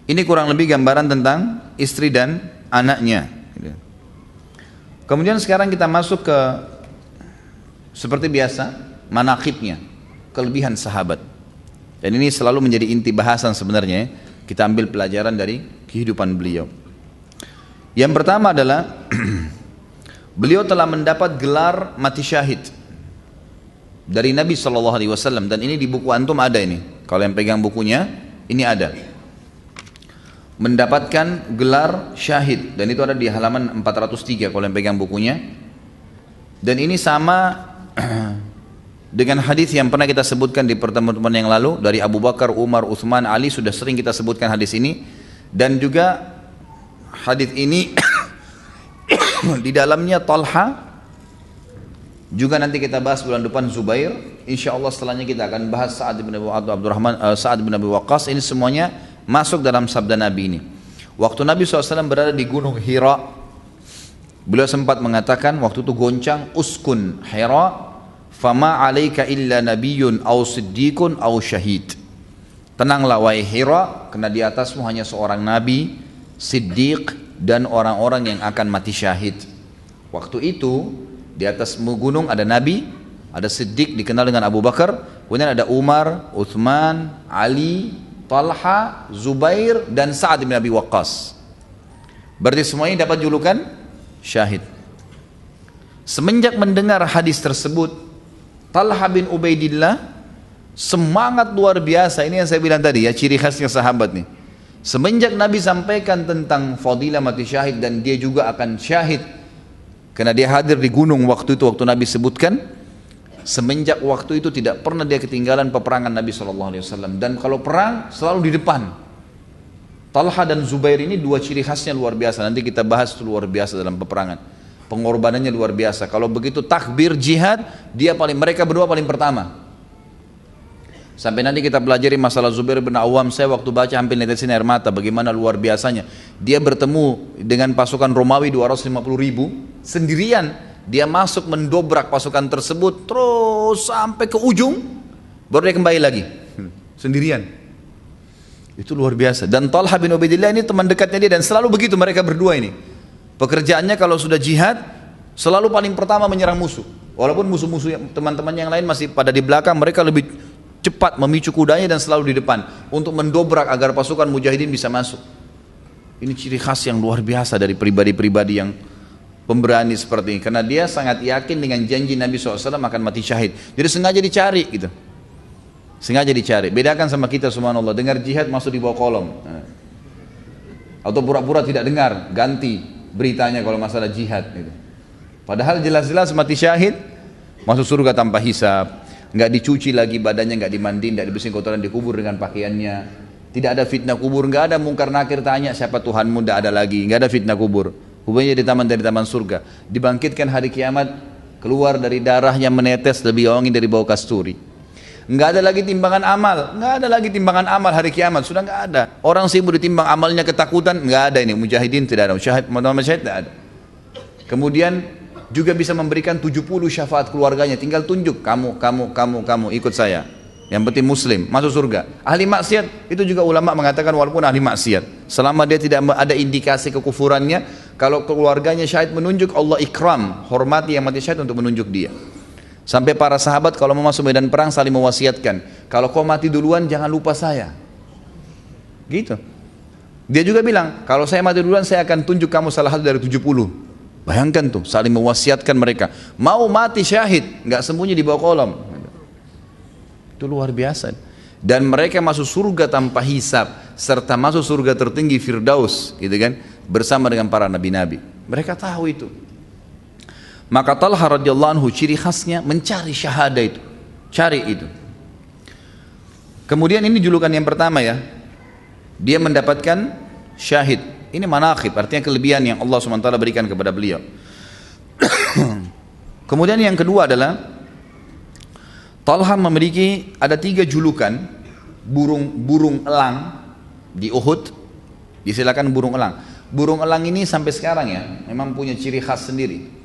Ini kurang lebih gambaran tentang istri dan anaknya. Kemudian sekarang kita masuk ke seperti biasa manaqibnya, kelebihan sahabat. Dan ini selalu menjadi inti bahasan sebenarnya. Kita ambil pelajaran dari kehidupan beliau. Yang pertama adalah beliau telah mendapat gelar mati syahid dari Nabi SAW, dan ini di buku antum ada ini. Kalau yang pegang bukunya ini ada. Mendapatkan gelar syahid, dan itu ada di halaman 403 kalau yang pegang bukunya. Dan ini sama dengan hadis yang pernah kita sebutkan di pertemuan yang lalu dari Abu Bakar, Umar, Utsman, Ali, sudah sering kita sebutkan hadis ini. Dan juga hadis ini di dalamnya Talha, juga nanti kita bahas bulan depan Zubair. Insyaallah setelahnya kita akan bahas Sa'ad bin Abi Waqqas. Ini semuanya masuk dalam sabda Nabi ini. Waktu Nabi SAW berada di Gunung Hira, beliau sempat mengatakan waktu itu goncang, uskun Hira fama alaika illa nabiyyun aw siddiqun aw syahid. Tenanglah wahai Hira, karena di atasmu hanya seorang nabi, siddiq, dan orang-orang yang akan mati syahid. Waktu itu di atas gunung ada nabi, ada siddiq dikenal dengan Abu Bakar, kemudian ada Umar, Uthman, Ali, Talha, Zubair, dan Sa'ad bin Abi Waqqas. Berarti semuanya dapat julukan syahid. Semenjak mendengar hadis tersebut, Talha bin Ubaidillah semangat luar biasa. Ini yang saya bilang tadi ya, ciri khasnya sahabat nih. Semenjak Nabi sampaikan tentang fadilah mati syahid dan dia juga akan syahid karena dia hadir di gunung waktu itu, waktu Nabi sebutkan, semenjak waktu itu tidak pernah dia ketinggalan peperangan Nabi SAW. Dan kalau perang selalu di depan. Talha dan Zubair ini dua ciri khasnya luar biasa. Nanti kita bahas itu luar biasa dalam peperangan. Pengorbanannya luar biasa. Kalau begitu takbir jihad, mereka berdua paling pertama. Sampai nanti kita pelajari masalah Zubair bin Awam. Saya waktu baca hampir netesin air mata, bagaimana luar biasanya. Dia bertemu dengan pasukan Romawi 250 ribu sendirian. Dia masuk mendobrak pasukan tersebut terus sampai ke ujung, baru dia kembali lagi sendirian. Itu luar biasa. Dan Talha bin Ubaidillah ini teman dekatnya dia, dan selalu begitu mereka berdua ini. Pekerjaannya kalau sudah jihad selalu paling pertama menyerang musuh. Walaupun musuh-musuh teman-teman yang lain masih pada di belakang, mereka lebih cepat memicu kudanya dan selalu di depan untuk mendobrak agar pasukan mujahidin bisa masuk. Ini ciri khas yang luar biasa dari pribadi-pribadi yang pemberani seperti ini, karena dia sangat yakin dengan janji Nabi SAW akan mati syahid. Jadi sengaja dicari gitu, sengaja dicari. Bedakan sama kita, subhanallah, dengar jihad masuk di bawah kolom, atau pura-pura tidak dengar, ganti beritanya kalau masalah jihad gitu. Padahal jelas-jelas mati syahid, masuk surga tanpa hisab, nggak dicuci lagi badannya, nggak dimandiin, nggak dibersihin kotoran, dikubur dengan pakaiannya. Tidak ada fitnah kubur, nggak ada mungkar nakir tanya siapa Tuhanmu, nggak ada lagi, nggak ada fitnah kubur. Hubungannya di taman dari taman surga. Dibangkitkan hari kiamat, keluar dari darah yang menetes lebih wangi dari bau kasturi. Nggak ada lagi timbangan amal, nggak ada lagi timbangan amal hari kiamat, sudah nggak ada. Orang sibuk ditimbang amalnya, ketakutan, nggak ada ini. Mujahidin tidak ada, syahid tidak ada. Kemudian juga bisa memberikan 70 syafaat keluarganya, tinggal tunjuk kamu ikut saya. Yang penting muslim, masuk surga. Ahli maksiat, itu juga ulama mengatakan walaupun ahli maksiat, selama dia tidak ada indikasi kekufurannya, kalau keluarganya syahid menunjuk, Allah ikram, hormati yang mati syahid untuk menunjuk dia. Sampai para sahabat kalau mau masuk medan perang saling mewasiatkan, kalau kau mati duluan jangan lupa saya. Gitu. Dia juga bilang, kalau saya mati duluan saya akan tunjuk kamu salah satu dari 70. Bayangkan tuh, saling mewasiatkan mereka. Mau mati syahid, nggak sembunyi di bawah kolom. Itu luar biasa. Dan mereka masuk surga tanpa hisab, serta masuk surga tertinggi Firdaus, gitu kan, bersama dengan para nabi-nabi. Mereka tahu itu. Maka Talha radhiyallahu anhu ciri khasnya mencari syahada itu, cari itu. Kemudian ini julukan yang pertama ya, dia mendapatkan syahid. Ini manaqib, artinya kelebihan yang Allah SWT berikan kepada beliau. Kemudian yang kedua adalah Talha memiliki ada 3 julukan. Burung elang di Uhud, disilakan burung elang. Burung elang ini sampai sekarang ya, memang punya ciri khas sendiri.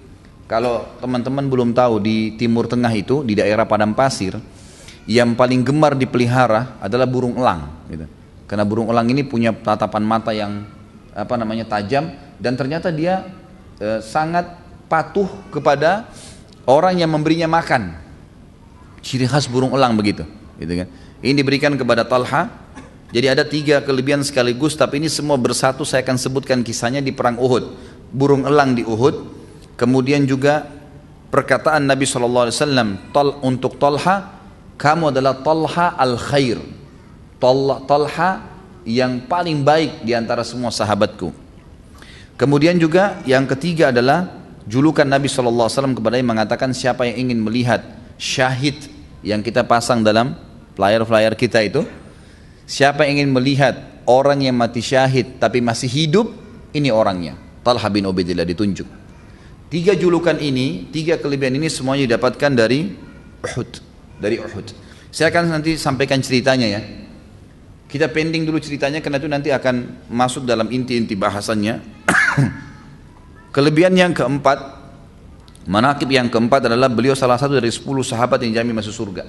Kalau teman-teman belum tahu, di Timur Tengah itu, di daerah padang pasir, yang paling gemar dipelihara adalah burung elang gitu. Karena burung elang ini punya tatapan mata yang tajam, dan ternyata dia sangat patuh kepada orang yang memberinya makan. Ciri khas burung elang begitu, gitu kan. Ini diberikan kepada Talha. Jadi ada 3 kelebihan sekaligus, tapi ini semua bersatu. Saya akan sebutkan kisahnya di perang Uhud. Burung elang di Uhud, kemudian juga perkataan Nabi SAW untuk Talha, kamu adalah Talha al-khair, Talha yang paling baik di antara semua sahabatku. Kemudian juga yang ketiga adalah julukan Nabi SAW kepadanya mengatakan, siapa yang ingin melihat syahid yang kita pasang dalam flyer-flyer kita itu, siapa yang ingin melihat orang yang mati syahid tapi masih hidup, ini orangnya, Talha bin Ubaidillah ditunjuk. 3 julukan ini, 3 kelebihan ini semuanya didapatkan dari Uhud. Saya akan nanti sampaikan ceritanya ya. Kita pending dulu ceritanya karena itu nanti akan masuk dalam inti-inti bahasannya. Kelebihan yang keempat, manaqib yang keempat adalah beliau salah satu dari 10 sahabat yang dijamin masuk surga.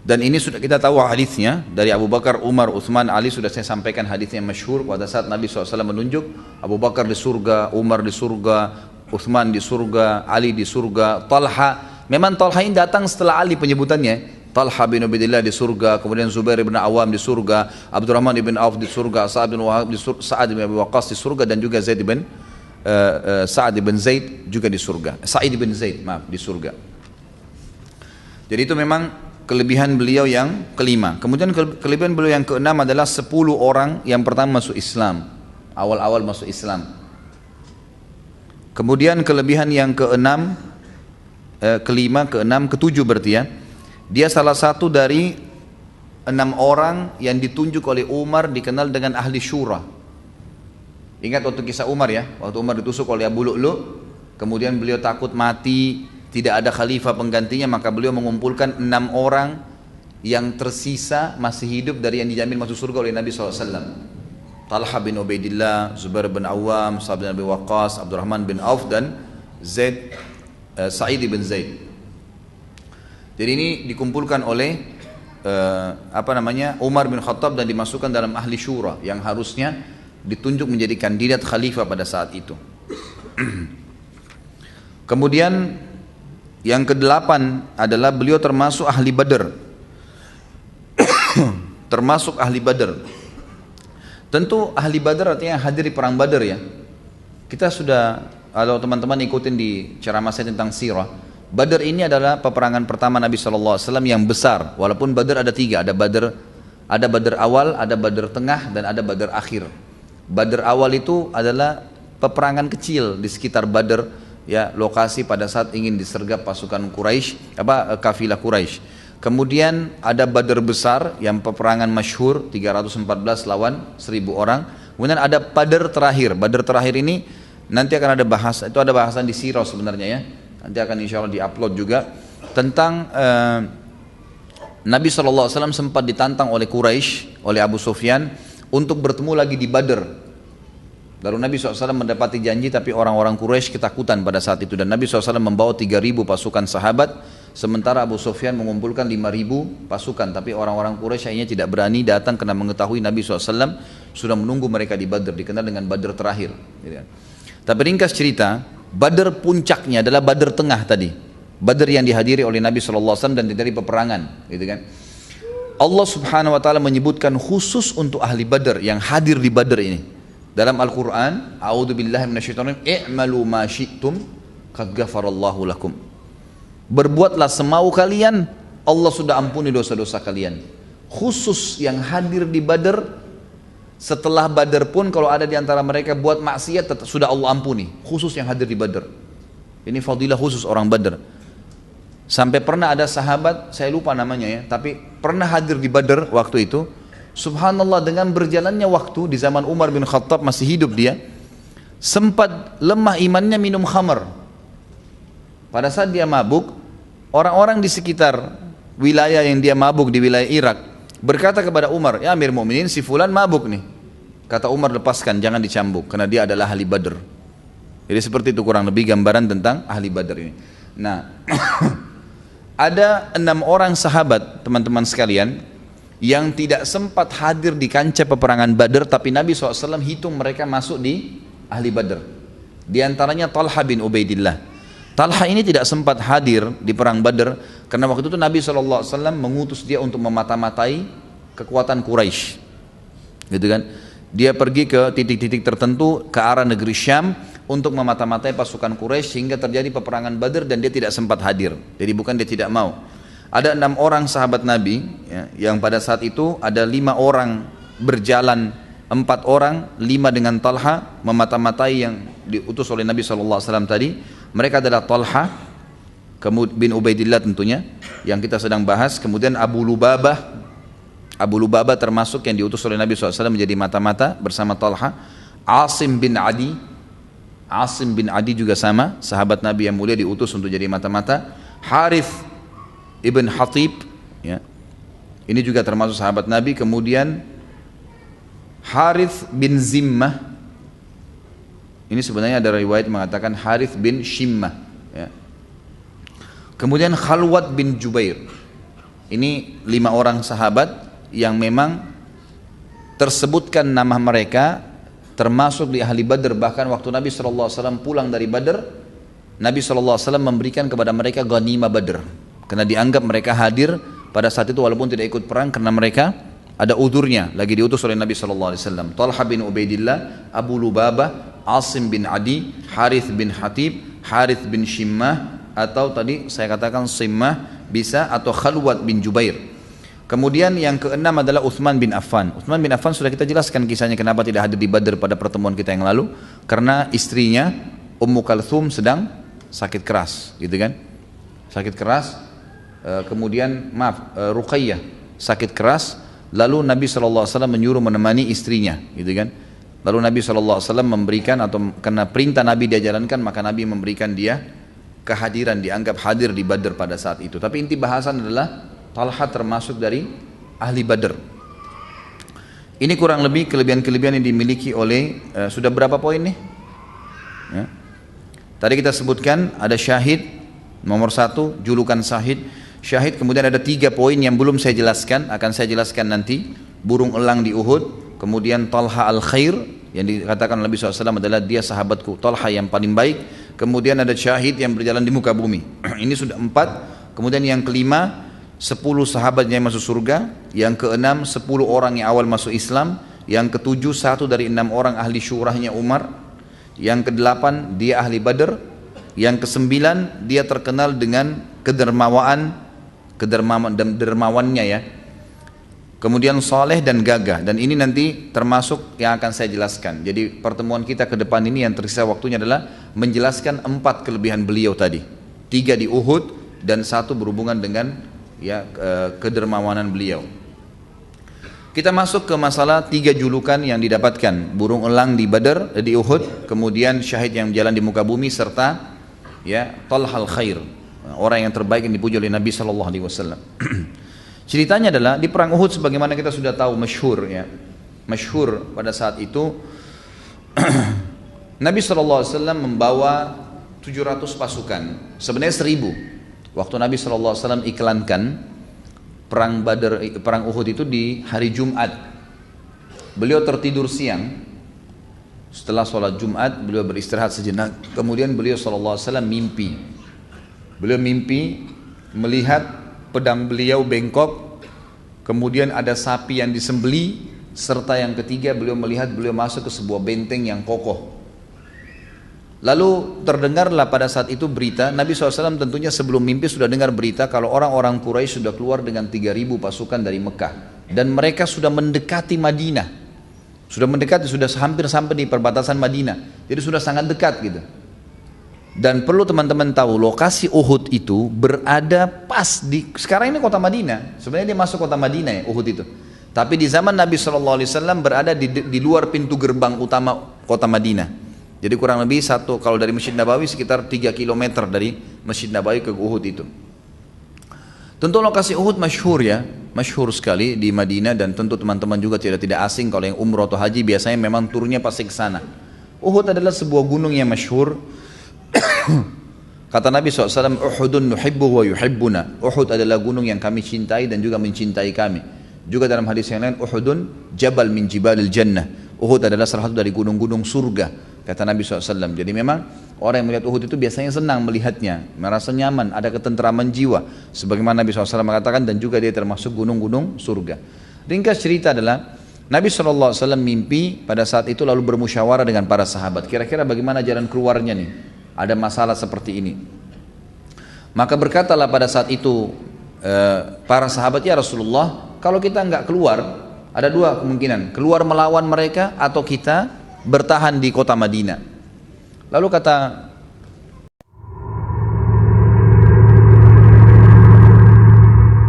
Dan ini sudah kita tahu hadisnya dari Abu Bakar, Umar, Utsman, Ali. Sudah saya sampaikan hadisnya yang masyhur pada saat Nabi SAW menunjuk Abu Bakar di surga, Umar di surga, Utsman di surga, Ali di surga, Talha. Memang Talha ini datang setelah Ali penyebutannya. Talha bin Ubaidillah di surga, kemudian Zubair bin Awam di surga, Abdurrahman bin Auf di surga, Sa'ad bin Wahab di surga, Sa'ad bin Abi Waqqas di surga, dan juga Zaid bin Sa'ad bin Zaid juga di surga. Sa'id bin Zaid, maaf, di surga. Jadi itu memang kelebihan beliau yang kelima. Kemudian kelebihan beliau yang keenam adalah 10 orang yang pertama masuk Islam, awal-awal masuk Islam. Kemudian kelebihan yang keenam, kelima, keenam, ketujuh berarti ya. Dia salah satu dari 6 orang yang ditunjuk oleh Umar, dikenal dengan ahli syura. Ingat waktu kisah Umar ya, waktu Umar ditusuk oleh Abu Lu'lu', kemudian beliau takut mati, tidak ada khalifah penggantinya, maka beliau mengumpulkan 6 orang yang tersisa masih hidup dari yang dijamin masuk surga oleh Nabi SAW. Talha bin Ubaidillah, Zubair bin Awam, Sa'ad bin Abi Waqqas, Abdurrahman bin Auf, dan Sa'id bin Zaid. Jadi ini dikumpulkan oleh Umar bin Khattab dan dimasukkan dalam ahli syura yang harusnya ditunjuk menjadi kandidat khalifah pada saat itu. Kemudian yang kedelapan adalah beliau termasuk ahli Badar. Termasuk ahli Badar. Tentu ahli Badar artinya hadir di perang Badar ya. Kita sudah, kalau teman-teman ikutin di ceramah saya tentang sirah, Badar ini adalah peperangan pertama Nabi SAW yang besar. Walaupun Badar ada 3, ada Badar awal, ada Badar tengah, dan ada Badar akhir. Badar awal itu adalah peperangan kecil di sekitar Badar, ya, lokasi pada saat ingin disergap pasukan Quraisy, kafilah Quraisy. Kemudian ada Badar besar yang peperangan masyhur 314 lawan 1000 orang. Kemudian ada Badar terakhir. Badar terakhir ini nanti akan ada bahasa, itu ada bahasan di sirah sebenarnya ya. Nanti akan insya Allah di-upload juga tentang Nabi SAW sempat ditantang oleh Quraisy, oleh Abu Sufyan untuk bertemu lagi di Badar. Lalu Nabi SAW mendapati janji, tapi orang-orang Quraisy ketakutan pada saat itu, dan Nabi SAW membawa 3.000 pasukan sahabat, sementara Abu Sufyan mengumpulkan 5.000 pasukan. Tapi orang-orang Quraisy akhirnya tidak berani datang karena mengetahui Nabi SAW sudah menunggu mereka di Badar, dikenal dengan Badar terakhir. Tapi ringkas cerita, Badar puncaknya adalah Badar tengah tadi, Badar yang dihadiri oleh Nabi SAW dan dari peperangan, gitu kan. Allah Subhanahu Wa Taala menyebutkan khusus untuk ahli Badar yang hadir di Badar ini dalam Al-Quran. A'udzubillahi minasyaitonir rajim. I'malu ma syi'tum qad ghafarallahu lakum. Berbuatlah semau kalian, Allah sudah ampuni dosa-dosa kalian. Khusus yang hadir di Badar. Setelah Badar pun kalau ada di antara mereka buat maksiat, tetap sudah Allah ampuni. Khusus yang hadir di Badar. Ini fadilah khusus orang Badar. Sampai pernah ada sahabat, saya lupa namanya ya, tapi pernah hadir di Badar waktu itu. Subhanallah, dengan berjalannya waktu di zaman Umar bin Khattab masih hidup dia, sempat lemah imannya minum khamar. Pada saat dia mabuk, orang-orang di sekitar wilayah yang dia mabuk di wilayah Irak berkata kepada Umar, ya Amir Mu'minin, si fulan mabuk nih. Kata Umar, lepaskan, jangan dicambuk, karena dia adalah ahli Badr. Jadi seperti itu kurang lebih gambaran tentang ahli Badr ini. Nah, ada 6 orang sahabat, teman-teman sekalian, yang tidak sempat hadir di kancah peperangan Badr, tapi Nabi SAW hitung mereka masuk di ahli Badr. Di antaranya Talha bin Ubaidillah. Talha ini tidak sempat hadir di perang Badr karena waktu itu Nabi SAW mengutus dia untuk memata-matai kekuatan Quraisy, gitu kan? Dia pergi ke titik-titik tertentu ke arah negeri Syam untuk memata-matai pasukan Quraisy sehingga terjadi peperangan Badr dan dia tidak sempat hadir. Jadi bukan dia tidak mau. Ada 6 orang sahabat Nabi ya, yang pada saat itu ada 5 orang berjalan, 4 orang, 5 dengan Talha memata-matai yang diutus oleh Nabi SAW tadi. Mereka adalah Talha bin Ubaidillah tentunya yang kita sedang bahas. Kemudian Abu Lubabah termasuk yang diutus oleh Nabi SAW menjadi mata-mata bersama Talha. Asim bin Adi juga sama, sahabat Nabi yang mulia diutus untuk jadi mata-mata. Harith ibn Hatib ya, ini juga termasuk sahabat Nabi. Kemudian Harith bin Zimmah, ini sebenarnya ada riwayat mengatakan Harith bin Shimmah ya. Kemudian Khalwat bin Jubair. Ini 5 orang sahabat yang memang tersebutkan nama mereka termasuk di ahli Badr. Bahkan waktu Nabi SAW pulang dari Badr, Nabi SAW memberikan kepada mereka ghanimah Badr karena dianggap mereka hadir pada saat itu walaupun tidak ikut perang karena mereka ada udurnya, lagi diutus oleh Nabi SAW. Talha bin Ubaidillah, Abu Lubabah, Asim bin Adi, Harith bin Hatib, Harith bin Shimmah, atau tadi saya katakan Simmah bisa, atau Khalwat bin Jubair. Kemudian yang keenam adalah Uthman bin Affan. Uthman bin Affan sudah kita jelaskan kisahnya kenapa tidak hadir di Badr pada pertemuan kita yang lalu. Karena istrinya Ummu Kalthum sedang sakit keras, gitu kan? Sakit keras. Kemudian Ruqayyah sakit keras. Lalu Nabi SAW menyuruh menemani istrinya, gitu kan? Lalu Nabi SAW memberikan, atau karena perintah Nabi dia jalankan, maka Nabi memberikan dia kehadiran, dianggap hadir di Badr pada saat itu. Tapi inti bahasan adalah Talha termasuk dari ahli Badr. Ini kurang lebih kelebihan-kelebihan yang dimiliki oleh sudah berapa poin nih? Ya. Tadi kita sebutkan ada syahid, nomor 1 julukan syahid. Kemudian ada 3 poin yang belum saya jelaskan, akan saya jelaskan nanti. Burung elang di Uhud, kemudian Talha al-Khair yang dikatakan Nabi SAW adalah dia sahabatku, Talha yang paling baik. Kemudian ada syahid yang berjalan di muka bumi. Ini sudah 4. Kemudian yang kelima 10 sahabatnya yang masuk surga. Yang keenam 10 orang yang awal masuk Islam. Yang ketujuh 1 dari 6 orang ahli syurahnya Umar. Yang kedelapan dia ahli Badr. Yang kesembilan dia terkenal dengan dermawannya ya. Kemudian saleh dan gagah, dan ini nanti termasuk yang akan saya jelaskan. Jadi pertemuan kita ke depan ini yang tersisa waktunya adalah menjelaskan 4 kelebihan beliau tadi. 3 di Uhud dan 1 berhubungan dengan ya kedermawanan beliau. Kita masuk ke masalah 3 julukan yang didapatkan. Burung elang di Badr, di Uhud, kemudian syahid yang jalan di muka bumi, serta ya Talha al-Khair, orang yang terbaik yang dipuji oleh Nabi SAW. Ceritanya adalah di perang Uhud sebagaimana kita sudah tahu, masyhur pada saat itu Nabi SAW membawa 700 pasukan, sebenarnya 1000. Waktu Nabi SAW iklankan perang Uhud itu di hari Jumat, beliau tertidur siang. Setelah sholat Jumat beliau beristirahat sejenak. Kemudian beliau SAW mimpi. Beliau mimpi melihat pedang beliau bengkok, kemudian ada sapi yang disembeli, serta yang ketiga beliau melihat beliau masuk ke sebuah benteng yang kokoh. Lalu terdengarlah pada saat itu berita, Nabi SAW tentunya sebelum mimpi sudah dengar berita kalau orang-orang Quraisy sudah keluar dengan 3.000 pasukan dari Mekah. Dan mereka sudah mendekati Madinah. Sudah hampir sampai di perbatasan Madinah. Jadi sudah sangat dekat gitu. Dan perlu teman-teman tahu, lokasi Uhud itu berada pas di, sekarang ini kota Madinah. Sebenarnya dia masuk kota Madinah ya, Uhud itu. Tapi di zaman Nabi SAW berada di luar pintu gerbang utama kota Madinah. Jadi kurang lebih kalau dari Masjid Nabawi sekitar 3 km dari Masjid Nabawi ke Uhud itu. Tentu lokasi Uhud masyhur sekali di Madinah, dan tentu teman-teman juga tidak asing kalau yang umroh atau haji biasanya memang turunnya pasti ke sana. Uhud adalah sebuah gunung yang masyhur. Kata Nabi SAW, Uhudun nuhibbu wa yuhibbuna. Uhud adalah gunung yang kami cintai dan juga mencintai kami. Juga dalam hadis yang lain, Uhudun jabal min jibalil jannah. Uhud adalah salah satu dari gunung-gunung surga, kata Nabi SAW. Jadi memang orang yang melihat Uhud itu biasanya senang melihatnya, merasa nyaman, ada ketentraman jiwa. Sebagaimana Nabi SAW mengatakan, dan juga dia termasuk gunung-gunung surga. Ringkas cerita adalah, Nabi SAW mimpi pada saat itu lalu bermusyawarah dengan para sahabat. Kira-kira bagaimana jalan keluarnya nih? Ada masalah seperti ini. Maka berkatalah pada saat itu para sahabat, ya Rasulullah, kalau kita nggak keluar, ada dua kemungkinan, keluar melawan mereka atau kita bertahan di kota Madinah. Lalu kata